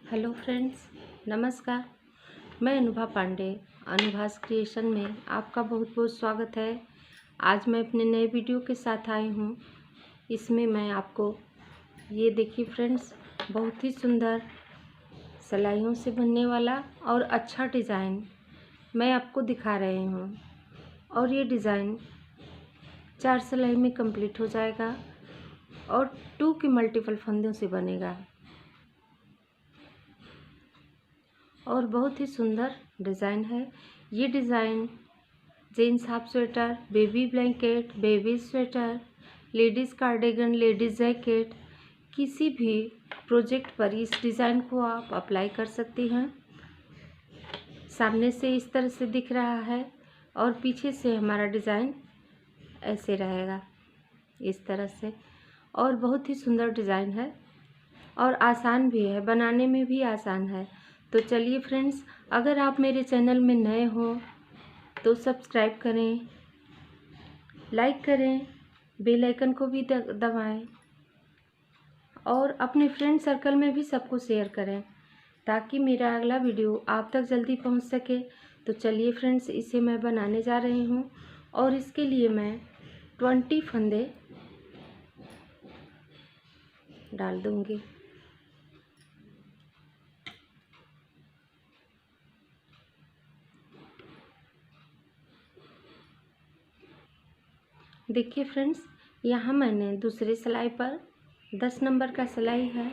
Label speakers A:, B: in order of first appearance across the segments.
A: Hello friends, नमस्कार। मैं Anubha Pandey, Anubha creation में आपका बहुत बहुत स्वागत है। आज मैं अपने नए वीडियो के साथ आई हूँ। इसमें मैं आपको ये देखिए फ्रेंड्स, बहुत ही सुंदर सिलाइयों से बनने वाला और अच्छा डिज़ाइन मैं आपको दिखा रही हूँ। और ये डिज़ाइन 4 सिलाई में कंप्लीट हो जाएगा और 2 के मल्टीपल फंदों से बनेगा और बहुत ही सुंदर डिज़ाइन है। ये design gents half sweater, baby blanket, baby sweater, ladies cardigan, ladies jacket, किसी भी प्रोजेक्ट पर इस डिज़ाइन को आप अप्लाई कर सकती हैं। सामने से इस तरह से दिख रहा है और पीछे से हमारा डिज़ाइन ऐसे रहेगा, इस तरह से। और बहुत ही सुंदर डिज़ाइन है और आसान भी है, बनाने में भी आसान है। तो चलिए फ्रेंड्स, अगर आप मेरे चैनल में नए हो तो सब्सक्राइब करें, लाइक करें, बेल आइकन को भी दबाएं और अपने फ्रेंड सर्कल में भी सबको शेयर करें ताकि मेरा अगला वीडियो आप तक जल्दी पहुंच सके। तो चलिए फ्रेंड्स, इसे मैं बनाने जा रही हूं और इसके लिए मैं 20 फंदे डाल दूंगी। देखिए फ्रेंड्स, यहाँ मैंने दूसरे सिलाई पर 10 नंबर का सिलाई है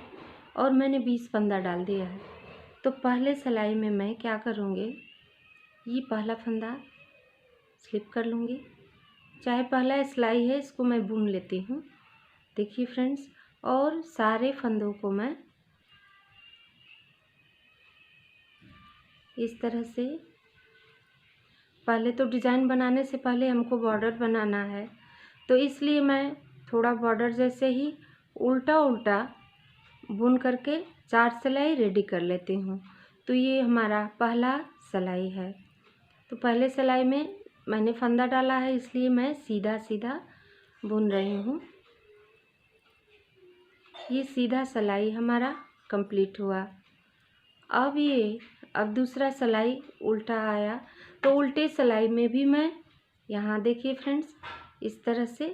A: और मैंने 20 फंदा डाल दिया है। तो पहले सिलाई में मैं क्या करूँगी, ये पहला फंदा स्लिप कर लूँगी। चाहे पहला सिलाई है, इसको मैं बुन लेती हूँ। देखिए फ्रेंड्स, और सारे फंदों को मैं इस तरह से, पहले तो डिज़ाइन बनाने से पहले हमको बॉर्डर बनाना है, तो इसलिए मैं थोड़ा बॉर्डर जैसे ही उल्टा उल्टा बुन करके 4 सिलाई रेडी कर लेती हूँ। तो ये हमारा पहला सिलाई है। तो पहले सिलाई में मैंने फंदा डाला है, इसलिए मैं सीधा सीधा बुन रही हूँ। ये सीधा सिलाई हमारा कंप्लीट हुआ। अब दूसरा सिलाई उल्टा आया, तो उल्टे सिलाई में भी मैं यहाँ देखिए फ्रेंड्स, इस तरह से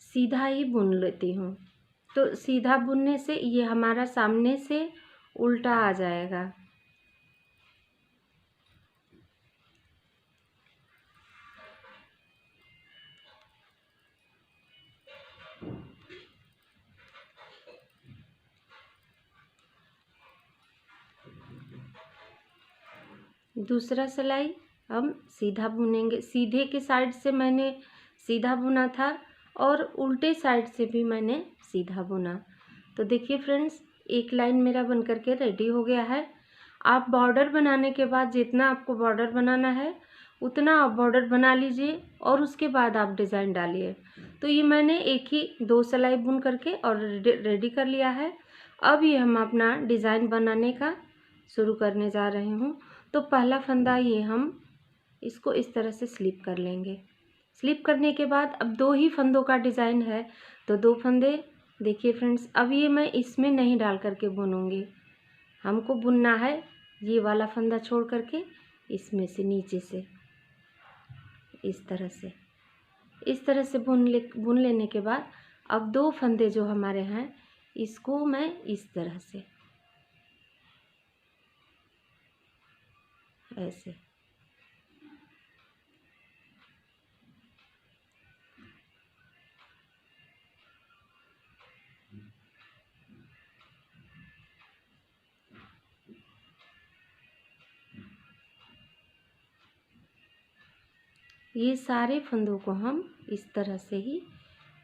A: सीधा ही बुन लेती हूँ। तो सीधा बुनने से ये हमारा सामने से उल्टा आ जाएगा। दूसरा सिलाई हम सीधा बुनेंगे। सीधे के साइड से मैंने सीधा बुना था और उल्टे साइड से भी मैंने सीधा बुना। तो देखिए फ्रेंड्स, एक लाइन मेरा बन करके रेडी हो गया है। आप बॉर्डर बनाने के बाद जितना आपको बॉर्डर बनाना है उतना आप बॉर्डर बना लीजिए और उसके बाद आप डिज़ाइन डालिए। तो ये मैंने एक ही 2 सिलाई बुन करके और रेडी कर लिया है। अब ये हम अपना डिज़ाइन बनाने का शुरू करने जा रहे हूँ। तो पहला फंदा ये हम इसको इस तरह से स्लिप कर लेंगे। स्लिप करने के बाद अब 2 ही फंदों का डिज़ाइन है, तो 2 फंदे देखिए फ्रेंड्स, अब ये मैं इसमें नहीं डाल करके बुनूंगी। हमको बुनना है ये वाला फंदा छोड़ करके इसमें से, नीचे से इस तरह से बुन लेने के बाद अब 2 फंदे जो हमारे हैं इसको मैं इस तरह से ऐसे ये सारे फंदों को हम इस तरह से ही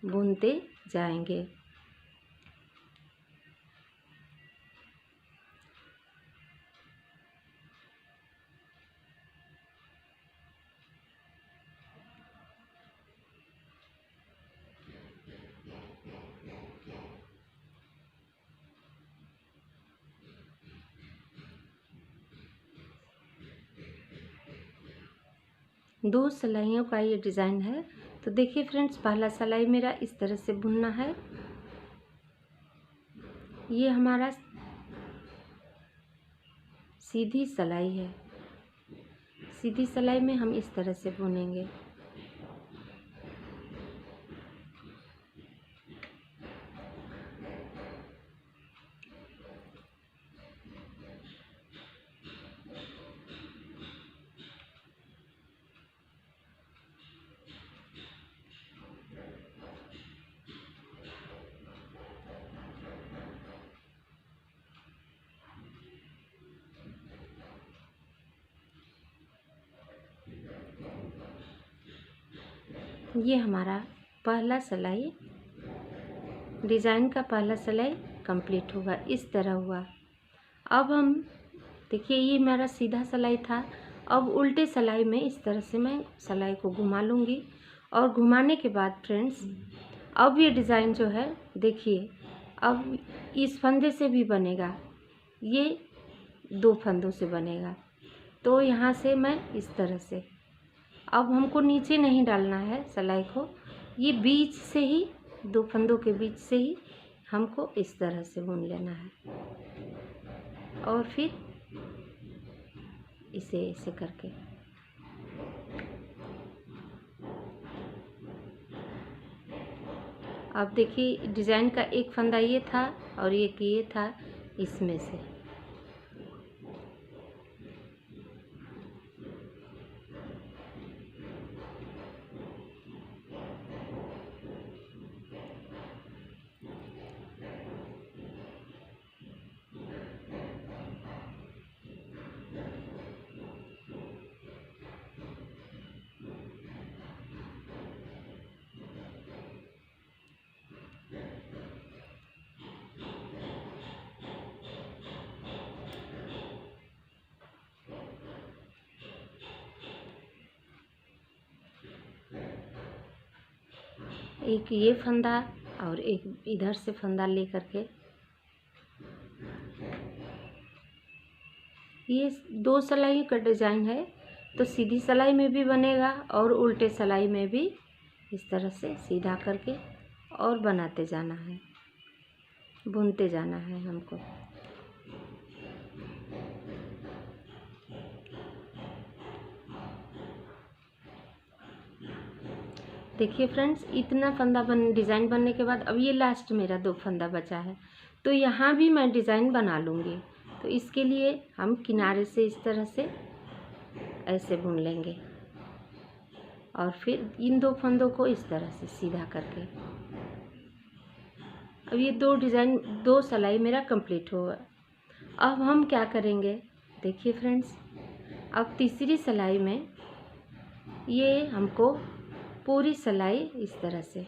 A: बुनते जाएंगे। दो सिलाइयों का ये डिज़ाइन है। तो देखिए फ्रेंड्स, पहला सिलाई मेरा इस तरह से बुनना है ये हमारा सीधी सिलाई है। सीधी सिलाई में हम इस तरह से बुनेंगे। ये हमारा पहला सिलाई, डिज़ाइन का पहला सिलाई कंप्लीट होगा। इस तरह हुआ। अब हम देखिए, ये मेरा सीधा सिलाई था। अब उल्टे सिलाई में इस तरह से मैं सिलाई को घुमा लूँगी और घुमाने के बाद फ्रेंड्स, अब ये डिज़ाइन जो है देखिए, अब इस फंदे से भी बनेगा, ये 2 फंदों से बनेगा। तो यहाँ से मैं इस तरह से, अब हमको नीचे नहीं डालना है सिलाई को, ये बीच से ही 2 फंदों के बीच से ही हमको इस तरह से बुन लेना है और फिर इसे ऐसे करके अब देखिए, डिज़ाइन का एक फंदा ये था और एक ये था, इसमें से एक ये फंदा और एक इधर से फंदा ले करके, ये 2 सिलाई का डिज़ाइन है। तो सीधी सिलाई में भी बनेगा और उल्टे सिलाई में भी इस तरह से सीधा करके और बनाते जाना है, बुनते जाना है हमको। देखिए फ्रेंड्स, इतना फंदा डिज़ाइन बनने के बाद अब ये लास्ट मेरा 2 फंदा बचा है, तो यहाँ भी मैं डिज़ाइन बना लूँगी। तो इसके लिए हम किनारे से इस तरह से ऐसे बुन लेंगे और फिर इन 2 फंदों को इस तरह से सीधा करके, अब ये 2 डिज़ाइन 2 सिलाई मेरा कंप्लीट होगा। अब हम क्या करेंगे, देखिए फ्रेंड्स, अब तीसरी सिलाई में ये हमको पूरी सिलाई इस तरह से,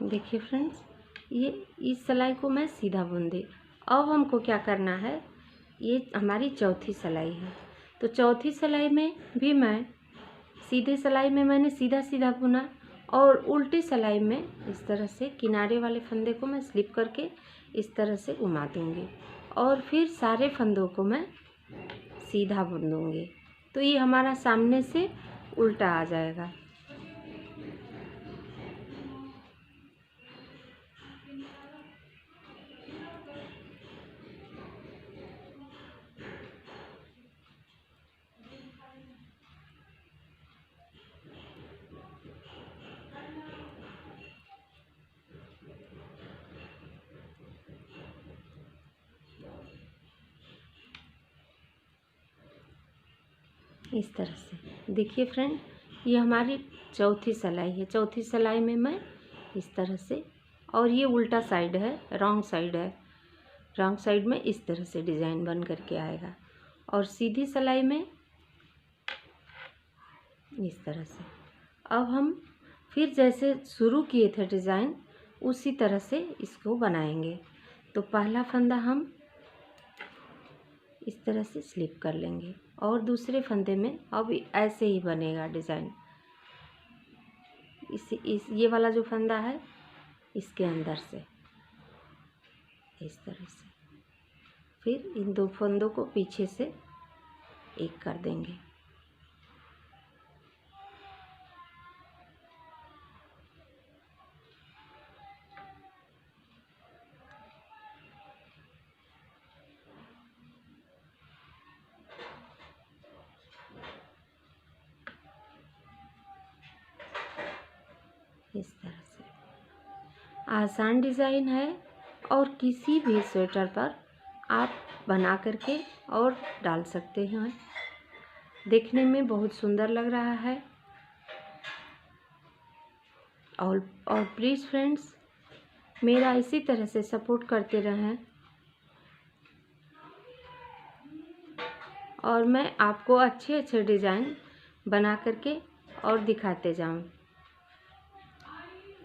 A: देखिए फ्रेंड्स, ये इस सिलाई को मैं सीधा बुन दी। अब हमको क्या करना है, ये हमारी चौथी सिलाई है। तो चौथी सिलाई में भी मैं सीधे सिलाई में मैंने सीधा सीधा बुना और उल्टी सिलाई में इस तरह से किनारे वाले फंदे को मैं स्लिप करके इस तरह से घुमा दूँगी और फिर सारे फंदों को मैं सीधा बुन दूँगी। तो ये हमारा सामने से उल्टा आ जाएगा। इस तरह से देखिए फ्रेंड, ये हमारी चौथी सिलाई है। चौथी सिलाई में मैं इस तरह से, और ये उल्टा साइड है, रॉन्ग साइड है, रॉन्ग साइड में इस तरह से डिज़ाइन बन करके आएगा। और सीधी सिलाई में इस तरह से। अब हम फिर जैसे शुरू किए थे डिज़ाइन उसी तरह से इसको बनाएंगे। तो पहला फंदा हम इस तरह से स्लिप कर लेंगे और दूसरे फंदे में अब ऐसे ही बनेगा डिज़ाइन। ये वाला जो फंदा है इसके अंदर से इस तरह से, फिर इन दो फंदों को पीछे से एक कर देंगे। इस तरह से आसान डिज़ाइन है और किसी भी स्वेटर पर आप बना करके और डाल सकते हैं। देखने में बहुत सुंदर लग रहा है। और प्लीज़ फ्रेंड्स मेरा इसी तरह से सपोर्ट करते रहें और मैं आपको अच्छे अच्छे डिज़ाइन बना करके और दिखाते जाऊं।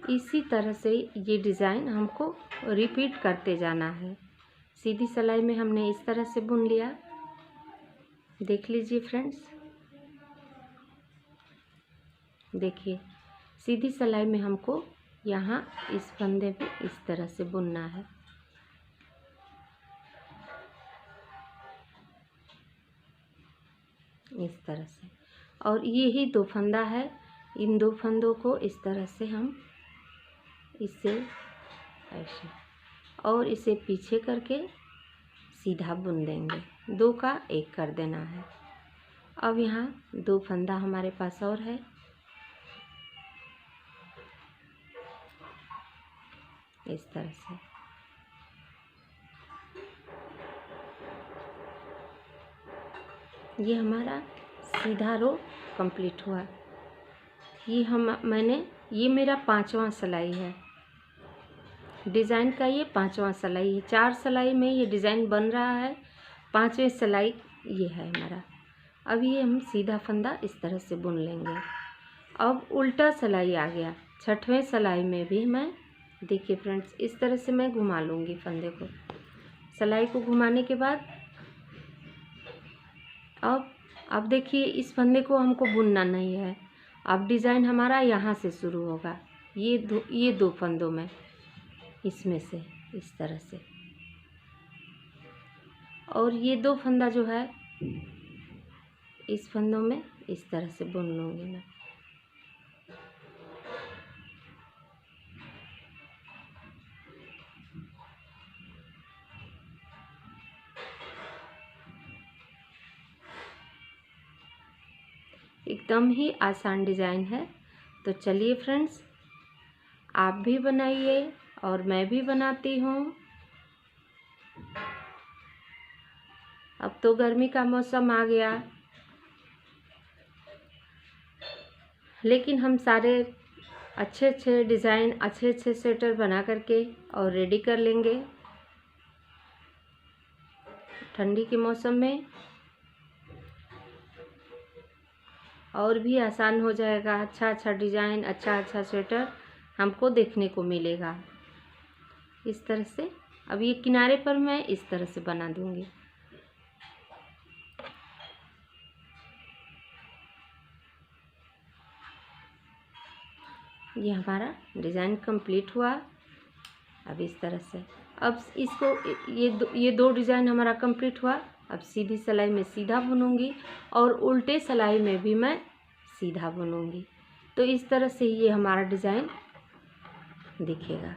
A: इसी तरह से ये डिज़ाइन हमको रिपीट करते जाना है। सीधी सिलाई में हमने इस तरह से बुन लिया, देख लीजिए फ्रेंड्स। देखिए सीधी सिलाई में हमको यहाँ इस फंदे पे इस तरह से बुनना है। इस तरह से, और ये ही दो फंदा है। इन दो फंदों को इस तरह से हम इसे ऐसे और इसे पीछे करके सीधा बुन देंगे। दो का एक कर देना है। अब यहाँ दो फंदा हमारे पास और है। इस तरह से ये हमारा सीधा रो कंप्लीट हुआ। ये मेरा 5वां सिलाई है। डिज़ाइन का ये 5वां सिलाई है। 4 सिलाई में ये डिज़ाइन बन रहा है, 5वें सिलाई ये है हमारा। अब ये हम सीधा फंदा इस तरह से बुन लेंगे। अब उल्टा सिलाई आ गया। 6वें सिलाई में भी मैं, देखिए फ्रेंड्स, इस तरह से मैं घुमा लूँगी फंदे को। सिलाई को घुमाने के बाद अब देखिए इस फंदे को हमको बुनना नहीं है। अब डिज़ाइन हमारा यहाँ से शुरू होगा, ये दो फंदों में, इसमें से इस तरह से। और ये दो फंदा जो है इस फंदों में इस तरह से बुन लूँगी मैं। एकदम ही आसान डिज़ाइन है। तो चलिए फ्रेंड्स, आप भी बनाइए और मैं भी बनाती हूँ। अब तो गर्मी का मौसम आ गया, लेकिन हम सारे अच्छे अच्छे डिज़ाइन, अच्छे अच्छे स्वेटर बना करके और रेडी कर लेंगे। ठंडी के मौसम में और भी आसान हो जाएगा। अच्छा अच्छा डिज़ाइन, अच्छा अच्छा स्वेटर हमको देखने को मिलेगा। इस तरह से अब ये किनारे पर मैं इस तरह से बना दूंगी। ये हमारा डिज़ाइन कंप्लीट हुआ। अब इस तरह से, अब इसको ये दो डिज़ाइन हमारा कंप्लीट हुआ। अब सीधी सिलाई में सीधा बुनूंगी और उल्टे सिलाई में भी मैं सीधा बुनूंगी। तो इस तरह से ये हमारा डिज़ाइन दिखेगा।